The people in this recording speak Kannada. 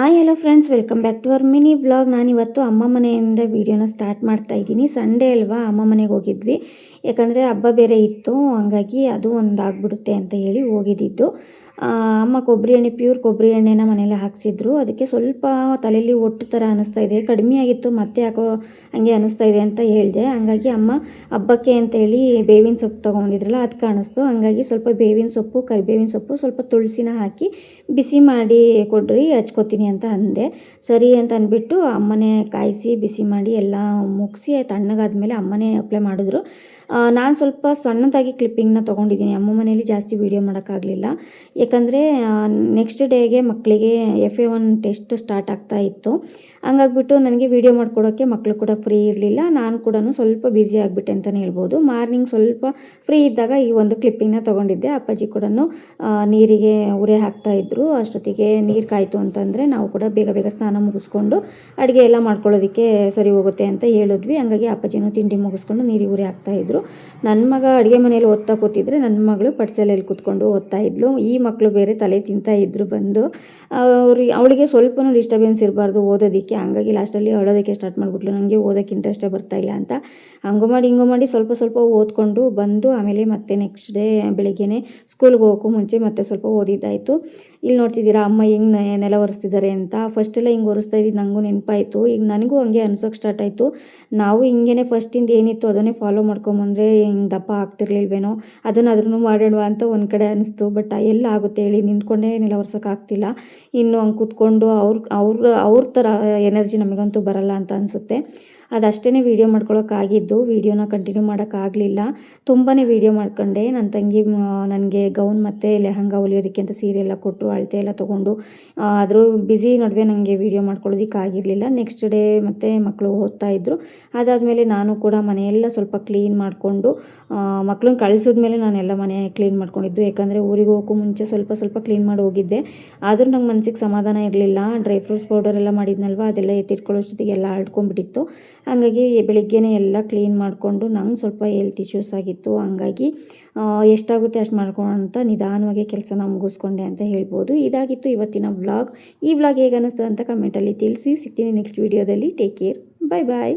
Hi hello friends, welcome back to our mini vlog. ನಾನಿವತ್ತು ಅಮ್ಮ ಮನೆಯಿಂದ ವೀಡಿಯೋನ ಸ್ಟಾರ್ಟ್ ಮಾಡ್ತಾ ಇದ್ದೀನಿ. ಸಂಡೇ ಅಲ್ವಾ, ಅಮ್ಮ ಮನೆಗೆ ಹೋಗಿದ್ವಿ. ಯಾಕಂದರೆ ಹಬ್ಬ ಬೇರೆ ಇತ್ತು, ಹಂಗಾಗಿ ಅದು ಒಂದು ಆಗಿಬಿಡುತ್ತೆ ಅಂತ ಹೇಳಿ ಹೋಗಿದ್ದಿದ್ದು. ಅಮ್ಮ ಕೊಬ್ಬರಿ ಎಣ್ಣೆ, ಪ್ಯೂರ್ ಕೊಬ್ಬರಿ ಎಣ್ಣೆನ ಮನೇಲಿ ಹಾಕ್ಸಿದ್ರು. ಅದಕ್ಕೆ ಸ್ವಲ್ಪ ತಲೆಯಲ್ಲಿ ಒಟ್ಟು ಥರ ಅನ್ನಿಸ್ತಾ ಇದೆ, ಕಡಿಮೆ ಆಗಿತ್ತು, ಮತ್ತೆ ಯಾಕೋ ಹಂಗೆ ಅನ್ನಿಸ್ತಾ ಇದೆ ಅಂತ ಹೇಳಿದೆ. ಹಂಗಾಗಿ ಅಮ್ಮ ಹಬ್ಬಕ್ಕೆ ಅಂತೇಳಿ ಬೇವಿನ ಸೊಪ್ಪು ತೊಗೊಂಡಿದ್ರಲ್ಲ, ಅದು ಕಾಣಿಸ್ತು. ಹಂಗಾಗಿ ಸ್ವಲ್ಪ ಬೇವಿನ ಸೊಪ್ಪು, ಕರಿಬೇವಿನ ಸೊಪ್ಪು, ಸ್ವಲ್ಪ ತುಳಸಿನ ಹಾಕಿ ಬಿಸಿ ಮಾಡಿ ಕೊಡ್ರಿ, ಹಚ್ಕೋತೀನಿ ಅಂತ ಅಂದೆ. ಸರಿ ಅಂತ ಅಂದ್ಬಿಟ್ಟು ಅಮ್ಮನೇ ಕಾಯಿಸಿ ಬಿಸಿ ಮಾಡಿ ಎಲ್ಲ ಮುಗಿಸಿ ತಣ್ಣಗಾದ್ಮೇಲೆ ಅಮ್ಮನೇ ಅಪ್ಲೈ ಮಾಡಿದ್ರು. ನಾನು ಸ್ವಲ್ಪ ಸಣ್ಣದಾಗಿ ಕ್ಲಿಪ್ಪಿಂಗ್ನ ತೊಗೊಂಡಿದ್ದೀನಿ. ಅಮ್ಮ ಮನೇಲಿ ಜಾಸ್ತಿ ವೀಡಿಯೋ ಮಾಡೋಕ್ಕಾಗಲಿಲ್ಲ, ಯಾಕಂದರೆ ನೆಕ್ಸ್ಟ್ ಡೇಗೆ ಮಕ್ಕಳಿಗೆ FA1 ಟೆಸ್ಟ್ ಸ್ಟಾರ್ಟ್ ಆಗ್ತಾ ಇತ್ತು. ಹಂಗಾಗ್ಬಿಟ್ಟು ನನಗೆ ವೀಡಿಯೋ ಮಾಡ್ಕೊಡೋಕ್ಕೆ ಮಕ್ಕಳು ಕೂಡ ಫ್ರೀ ಇರಲಿಲ್ಲ, ನಾನು ಕೂಡ ಸ್ವಲ್ಪ ಬ್ಯುಸಿ ಆಗಿಬಿಟ್ಟೆ ಅಂತಲೇ ಹೇಳ್ಬೋದು. ಮಾರ್ನಿಂಗ್ ಸ್ವಲ್ಪ ಫ್ರೀ ಇದ್ದಾಗ ಈ ಒಂದು ಕ್ಲಿಪ್ಪಿಂಗ್ನ ತೊಗೊಂಡಿದ್ದೆ. ಅಪ್ಪಾಜಿ ಕೂಡ ನೀರಿಗೆ ಉರೆ ಹಾಕ್ತಾಯಿದ್ರು. ಅಷ್ಟೊತ್ತಿಗೆ ನೀರು ಕಾಯಿತು ಅಂತಂದರೆ ನಾವು ಕೂಡ ಬೇಗ ಬೇಗ ಸ್ನಾನ ಮುಗಿಸ್ಕೊಂಡು ಅಡುಗೆ ಎಲ್ಲ ಮಾಡ್ಕೊಳ್ಳೋದಕ್ಕೆ ಸರಿ ಹೋಗುತ್ತೆ ಅಂತ ಹೇಳಿದ್ವಿ. ಹಂಗಾಗಿ ಅಪ್ಪಾಜಿನೂ ತಿಂಡಿ ಮುಗಿಸ್ಕೊಂಡು ನೀರಿಗೆ ಉರೆ ಹಾಕ್ತಾಯಿದ್ರು. ನನ್ನ ಮಗ ಅಡುಗೆ ಮನೇಲಿ ಓದ್ತಾ ಕೂತಿದ್ರೆ ನನ್ನ ಮಗಳು ಪಡ್ಸಲೆಯಲ್ಲಿ ಕೂತ್ಕೊಂಡು ಓದ್ತಾ ಇದ್ಲು. ಈ ಮಕ್ಕಳು ಬೇರೆ ತಲೆ ತಿಂತಾ ಇದ್ರು ಬಂದು. ಅವಳಿಗೆ ಸ್ವಲ್ಪನೂ ಡಿಸ್ಟರ್ಬೆನ್ಸ್ ಇರಬಾರ್ದು ಓದೋದಕ್ಕೆ, ಹಂಗಾಗಿ ಲಾಸ್ಟಲ್ಲಿ ಅಳೋದಕ್ಕೆ ಸ್ಟಾರ್ಟ್ ಮಾಡಿಬಿಟ್ಲು. ನನಗೆ ಓದೋಕ್ಕೆ ಇಂಟ್ರೆಸ್ಟೇ ಬರ್ತಾಯಿಲ್ಲ ಅಂತ. ಹಂಗು ಮಾಡಿ ಸ್ವಲ್ಪ ಸ್ವಲ್ಪ ಓದ್ಕೊಂಡು ಬಂದು ಆಮೇಲೆ ಮತ್ತೆ ನೆಕ್ಸ್ಟ್ ಡೇ ಬೆಳಿಗ್ಗೆನೇ ಸ್ಕೂಲ್ಗೆ ಹೋಗೋಕ್ಕೂ ಮುಂಚೆ ಮತ್ತೆ ಸ್ವಲ್ಪ ಓದಿದ್ದಾಯಿತು. ಇಲ್ಲಿ ನೋಡ್ತಿದ್ದೀರಾ ಅಮ್ಮ ಹೆಂಗೆ ನೆಲ ಒರೆಸ್ತಿದ್ದಾರೆ ಅಂತ. ಫಸ್ಟೆಲ್ಲ ಹಿಂಗೆ ಒರೆಸ್ತಾ ಇದ್ದಿದ್ದು ನನಗೂ ನೆನಪಾಯಿತು. ಈಗ ನನಗೂ ಹಂಗೆ ಅನ್ಸೋಕ್ಕೆ ಸ್ಟಾರ್ಟ್ ಆಯಿತು. ನಾವು ಹಿಂಗೇ ಫಸ್ಟಿಂದ ಏನಿತ್ತು ಅದನ್ನೇ ಫಾಲೋ ಮಾಡ್ಕೊಂಬಂದರೆ ಹಿಂಗೆ ದಪ್ಪ ಆಗ್ತಿರ್ಲಿಲ್ವೇನೋ, ಅದನ್ನಾದ್ರೂ ಮಾಡೋಣ ಅಂತ ಒಂದು ಕಡೆ ಅನಿಸ್ತು. ಬಟ್ ಎಲ್ಲ ಆಗುತ್ತೆ ಹೇಳಿ, ನಿಂತ್ಕೊಂಡೇ ನೆಲ ಒರೆಸೋಕ್ಕಾಗ್ತಿಲ್ಲ. ಇನ್ನು ಹಂಗೆ ಕೂತ್ಕೊಂಡು ಅವ್ರ ಥರ ಎನರ್ಜಿ ನಮಗಂತೂ ಬರಲ್ಲ ಅಂತ ಅನಿಸುತ್ತೆ. ಅದಷ್ಟೇ ವೀಡಿಯೋ ಮಾಡ್ಕೊಳ್ಳೋಕ್ಕಾಗಿದ್ದು, ವೀಡಿಯೋನ ಕಂಟಿನ್ಯೂ ಮಾಡೋಕ್ಕಾಗಲಿಲ್ಲ. ತುಂಬಾ ವೀಡಿಯೋ ಮಾಡ್ಕೊಂಡೆ. ನನ್ನ ತಂಗಿ ನನಗೆ ಗೌನ್ ಮತ್ತು ಲೆಹಂಗಾ ಹೊಲಿಯೋದಕ್ಕೆ ಅಂತ ಸೀರೆ ಎಲ್ಲ ಕೊಟ್ಟರು, ಅಳತೆ ಎಲ್ಲ ತೊಗೊಂಡು. ಆದರೂ ಬ್ಯುಸಿ ನಡುವೆ ನನಗೆ ವೀಡಿಯೋ ಮಾಡ್ಕೊಳ್ಳೋದಕ್ಕಾಗಿರಲಿಲ್ಲ. ನೆಕ್ಸ್ಟ್ ಡೇ ಮತ್ತು ಮಕ್ಕಳು ಓದ್ತಾಯಿದ್ರು. ಅದಾದಮೇಲೆ ನಾನು ಕೂಡ ಮನೆಯೆಲ್ಲ ಸ್ವಲ್ಪ ಕ್ಲೀನ್ ಮಾಡಿಕೊಂಡು ಮಕ್ಕಳನ್ನ ಕಳಿಸಿದ್ಮೇಲೆ ನಾನೆಲ್ಲ ಮನೆ ಕ್ಲೀನ್ ಮಾಡ್ಕೊಂಡಿದ್ದು. ಯಾಕಂದರೆ ಊರಿಗೆ ಹೋಗೋಕ್ಕೂ ಮುಂಚೆ ಸ್ವಲ್ಪ ಕ್ಲೀನ್ ಮಾಡಿ ಹೋಗಿದ್ದೆ. ಆದರೂ ನಂಗೆ ಮನಸ್ಸಿಗೆ ಸಮಾಧಾನ ಇರಲಿಲ್ಲ. ಡ್ರೈ ಫ್ರೂಟ್ಸ್ ಪೌಡರ್ ಎಲ್ಲ ಮಾಡಿದ್ನಲ್ವ, ಅದೆಲ್ಲ ಎತ್ತಿಟ್ಕೊಳ್ಳೋಷ್ಟೊತ್ತಿಗೆ ಎಲ್ಲ ಹರಡ್ಕೊಂಡ್ಬಿಟ್ಟಿತ್ತು. ಹಾಗಾಗಿ ಬೆಳಿಗ್ಗೆನೇ ಎಲ್ಲ ಕ್ಲೀನ್ ಮಾಡಿಕೊಂಡು ನಂಗೆ ಸ್ವಲ್ಪ ಹೆಲ್ತ್ ಇಶ್ಯೂಸ್ ಆಗಿತ್ತು. ಹಂಗಾಗಿ ಎಷ್ಟಾಗುತ್ತೆ ಅಷ್ಟು ಮಾಡ್ಕೊಳ್ಳೋಣ ಅಂತ ನಿಧಾನವಾಗಿ ಕೆಲಸನ ಮುಗಿಸ್ಕೊಂಡೆ ಅಂತ ಹೇಳ್ಬೋದು. ಇದಾಗಿತ್ತು ಇವತ್ತಿನ ವ್ಲಾಗ್. ಈ ವ್ಲಾಗ್ ಹೇಗೆ ಅನ್ನಿಸ್ತು ಅಂತ ಕಮೆಂಟಲ್ಲಿ ತಿಳಿಸಿ. ಸಿಗ್ತೀನಿ ನೆಕ್ಸ್ಟ್ ವೀಡಿಯೋದಲ್ಲಿ. ಟೇಕ್ ಕೇರ್, ಬಾಯ್ ಬಾಯ್.